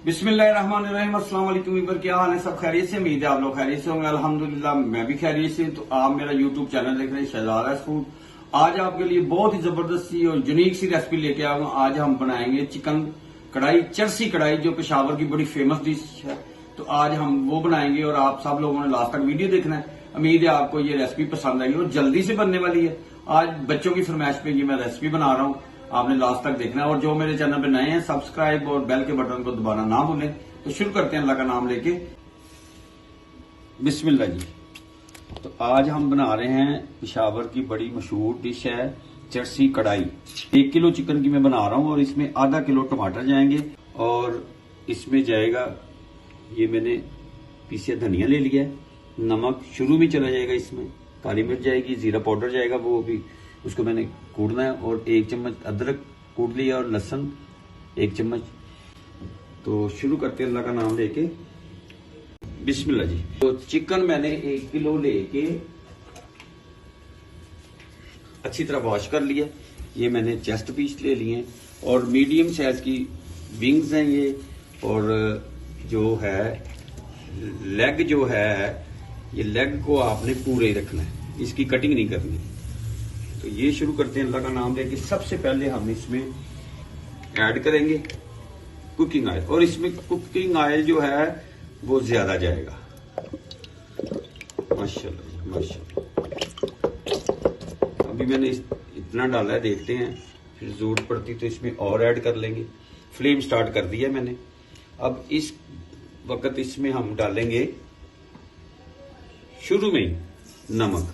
बिस्मिल्लाहिर्रहमानिर्रहीम। अस्सलाम वालेकुम वीवर, क्या हाल है? सब खैरियत से? उम्मीद है आप लोग खैरियत से होंगे। अल्हम्दुलिल्लाह मैं भी खैरियत से। तो आप मेरा यूट्यूब चैनल देख रहे हैं शहजादा फूड। आज आपके लिए बहुत ही जबरदस्त सी और यूनिक सी रेसिपी लेके आया हूँ। आज हम बनाएंगे चिकन कढ़ाई, चरसी कढ़ाई, जो पेशावर की बड़ी फेमस डिश है। तो आज हम वो बनाएंगे और आप सब लोगों ने लास्ट तक वीडियो देखना है। उम्मीद है आपको ये रेसिपी पसंद आएगी और जल्दी से बनने वाली है। आज बच्चों की फरमाइश पे ये मैं रेसिपी बना रहा हूँ, आपने लास्ट तक देखना है। और जो मेरे चैनल पे नए हैं, सब्सक्राइब और बेल के बटन को दबाना ना भूलें। तो शुरू करते हैं अल्लाह का नाम लेके। बिस्मिल्लाह जी। तो आज हम बना रहे हैं पेशावर की बड़ी मशहूर डिश है चरसी कढ़ाई। 1 किलो चिकन की मैं बना रहा हूं और इसमें आधा किलो टमाटर जाएंगे और इसमें जाएगा, ये मैंने पीसे धनिया ले लिया है, नमक शुरू में चला जाएगा, इसमें काली मिर्च जाएगी, जीरा पाउडर जाएगा, वो भी उसको मैंने कूटना है, और 1 चम्मच अदरक कूट लिया और लहसुन 1 चम्मच। तो शुरू करते हैं अल्लाह का नाम लेके। बिस्मिल्लाह जी। तो चिकन मैंने 1 किलो लेके अच्छी तरह वॉश कर लिया। ये मैंने चेस्ट पीस ले लिए और मीडियम साइज की विंग्स हैं ये, और जो है लेग जो है, ये लेग को आपने पूरे ही रखना है, इसकी कटिंग नहीं करनी। तो ये शुरू करते हैं अल्लाह का नाम लेके। सबसे पहले हम इसमें ऐड करेंगे कुकिंग ऑयल, और इसमें कुकिंग ऑयल जो है वो ज्यादा जाएगा। माशाल्लाह माशाल्लाह। अभी मैंने इतना डाला है, देखते हैं फिर जरूरत पड़ती तो इसमें और ऐड कर लेंगे। फ्लेम स्टार्ट कर दिया मैंने। अब इस वक्त इसमें हम डालेंगे शुरू में ही नमक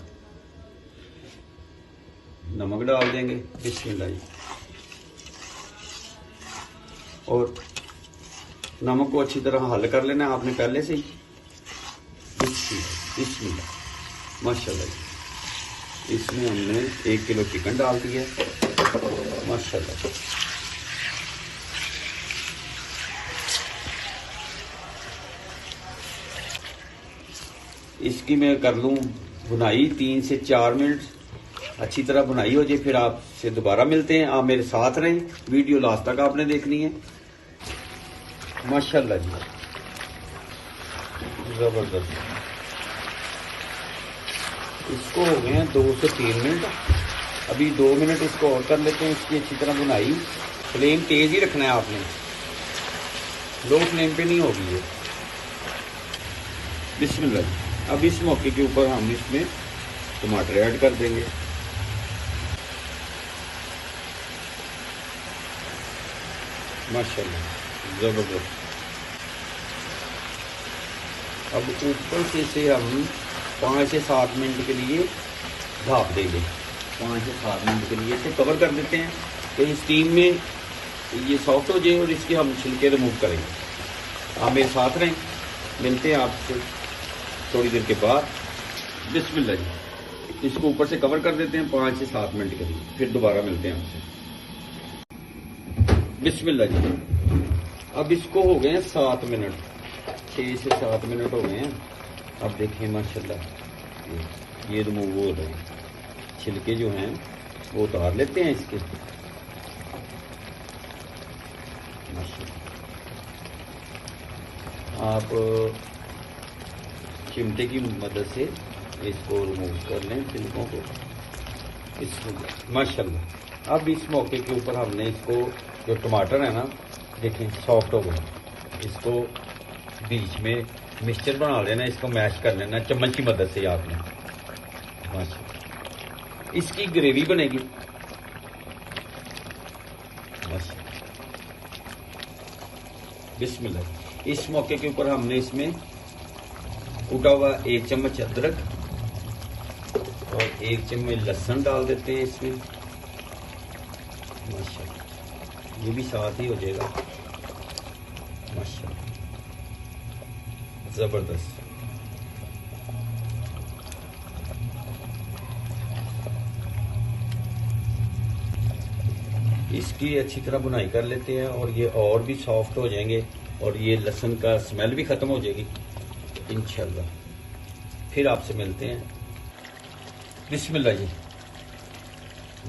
डाल देंगे। बिस्मिल्लाह जी। और नमक को अच्छी तरह हल कर लेना है आपने पहले से ही। बिस्मिल्लाह माशाल्लाह जी। इसमें हमने 1 किलो चिकन डाल दिया माशाल्लाह। इसकी मैं कर लूं भुनाई 3 से 4 मिनट, अच्छी तरह भुनाई हो जाए, फिर आपसे दोबारा मिलते हैं। आप मेरे साथ रहें, वीडियो लास्ट तक आपने देखनी है। माशाल्लाह जी, जबरदस्त। इसको हो गए हैं 2 से 3 मिनट। अभी 2 मिनट इसको और कर लेते हैं, इसकी अच्छी तरह भुनाई। फ्लेम तेज ही रखना है आपने, लो फ्लेम पे नहीं होगी ये। बिस्मिल्लाह जी। अब इस मौके के ऊपर हम इसमें टमाटर ऐड कर देंगे। माशाल्लाह जबरदस्त। अब ऊपर से इसे हम 5 से 7 मिनट के लिए भाप देंगे। 5 से 7 मिनट के लिए इसे कवर कर देते हैं कि स्टीम में ये सॉफ्ट हो जाए और इसके हम छिलके रिमूव करेंगे। आप मेरे साथ रहें, मिलते हैं आपसे थोड़ी देर के बाद। बिस्मिल्लाह जी। इसको ऊपर से कवर कर देते हैं 5 से 7 मिनट के लिए, फिर दोबारा मिलते हैं आपसे। बिस्मिल्लाह जी। अब इसको हो गए हैं 7 मिनट, 6 से 7 मिनट हो गए हैं। अब देखिए माशाल्लाह ये रिमूव हो रहे हैं, छिलके जो हैं वो उतार लेते हैं इसके। माशाल्लाह आप चिमटे की मदद से इसको रिमूव कर लें छिलकों को। इसको माशाल्लाह। अब इस मौके के ऊपर हमने इसको, जो टमाटर है ना, देखें सॉफ्ट हो गया, इसको बीच में मिक्सचर बना लेना, इसको मैश कर लेना चम्मच की मदद से आपने। माशाल्लाह इसकी ग्रेवी बनेगी। माशाल्लाह। बिस्मिल्लाह। इस मौके के ऊपर हमने इसमें कूटा हुआ 1 चम्मच अदरक और 1 चम्मच लहसुन डाल देते हैं इसमें। माशाल्लाह ये भी साथ ही हो जाएगा। माशाल्लाह जबरदस्त। इसकी अच्छी तरह बुनाई कर लेते हैं और ये और भी सॉफ्ट हो जाएंगे और ये लहसुन का स्मेल भी खत्म हो जाएगी इंशाल्लाह। फिर आपसे मिलते हैं। बिस्मिल्लाह जी।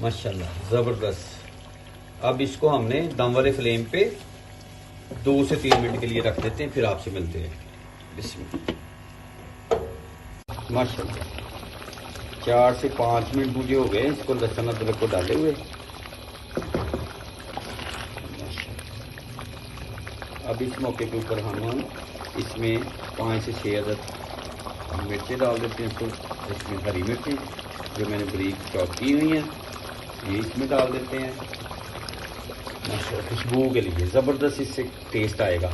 माशाल्लाह जबरदस्त। अब इसको हमने दम वाले फ्लेम पे 2 से 3 मिनट के लिए रख देते हैं, फिर आपसे मिलते हैं। बिस्मिल्लाह। माशाल्लाह 4 से 5 मिनट मुझे हो गए इसको लहसुन अदरक को डाले हुए। अब इस मौके के ऊपर हम इसमें 5 से 6 अदद मिर्चें डाल देते हैं। तो इसमें हरी मिर्चें जो मैंने बारीक चॉप की हुई हैं ये इसमें डाल देते हैं। माशाल्लाह खुशबू के लिए ज़बरदस्त इससे टेस्ट आएगा,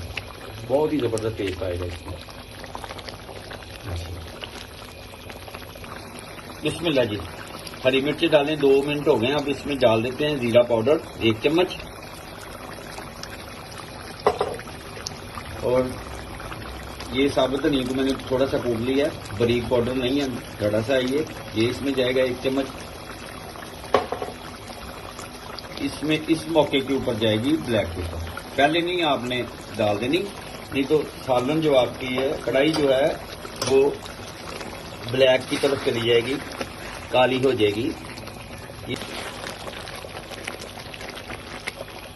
बहुत ही ज़बरदस्त टेस्ट आएगा इसमें। बिस्मिल्लाह जी। हरी मिर्ची डालें, 2 मिनट हो गए। अब इसमें डाल देते हैं जीरा पाउडर 1 चम्मच, और ये साबुत धनिया को मैंने थोड़ा सा कूट लिया है, बारीक पाउडर नहीं है, थोड़ा सा ये इसमें जाएगा 1 चम्मच। इसमें इस मौके के ऊपर जाएगी ब्लैक पेपर। पहले नहीं आपने डाल देनी, नहीं तो सालन जो आपकी है, कढ़ाई जो है वो ब्लैक की तरफ चली जाएगी, काली हो जाएगी।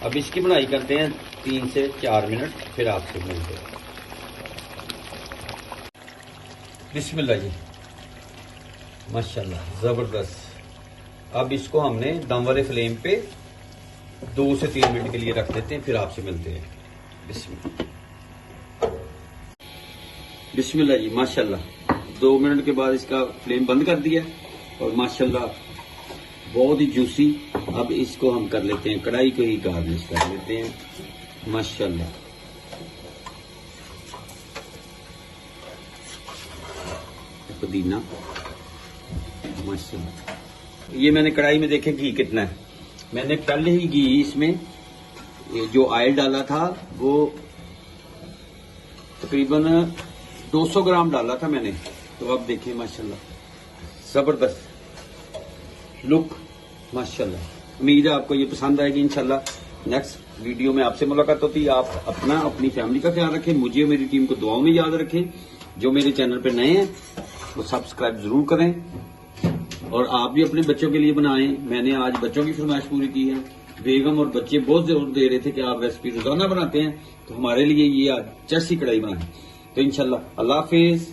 अब इसकी बनाई करते हैं 3 से 4 मिनट, फिर आपसे मिलते हैं। बिस्मिल्लाह जी। माशाल्लाह जबरदस्त। अब इसको हमने दम वाले फ्लेम पे 2 से 3 मिनट के लिए रख देते हैं, फिर आपसे मिलते हैं। बिस्मिल्लाह। बिस्मिल्लाह जी। माशाल्लाह 2 मिनट के बाद इसका फ्लेम बंद कर दिया और माशाल्लाह बहुत ही जूसी। अब इसको हम कर लेते हैं, कढ़ाई को ही गार्निश कर लेते हैं। माशाल्लाह पुदीना। माशाल्लाह ये मैंने कढ़ाई में देखे घी कितना है, मैंने पहले ही घी इसमें जो ऑयल डाला था वो तकरीबन 200 ग्राम डाला था मैंने। तो अब देखिए माशाल्लाह जबरदस्त लुक। माशाल्लाह उम्मीद है आपको ये पसंद आएगी। इंशाल्लाह नेक्स्ट वीडियो में आपसे मुलाकात होती है। आप अपना अपनी फैमिली का ख्याल रखें, मुझे और मेरी टीम को दुआओं में याद रखें। जो मेरे चैनल पे नए हैं वो सब्सक्राइब जरूर करें और आप भी अपने बच्चों के लिए बनाएं। मैंने आज बच्चों की फरमाइश पूरी की है। बेगम और बच्चे बहुत जोर दे रहे थे कि आप रेसिपी रोजाना बनाते हैं, तो हमारे लिए ये आज चरसी कढ़ाई बनाएं। तो इंशाल्लाह अल्लाह हाफिज।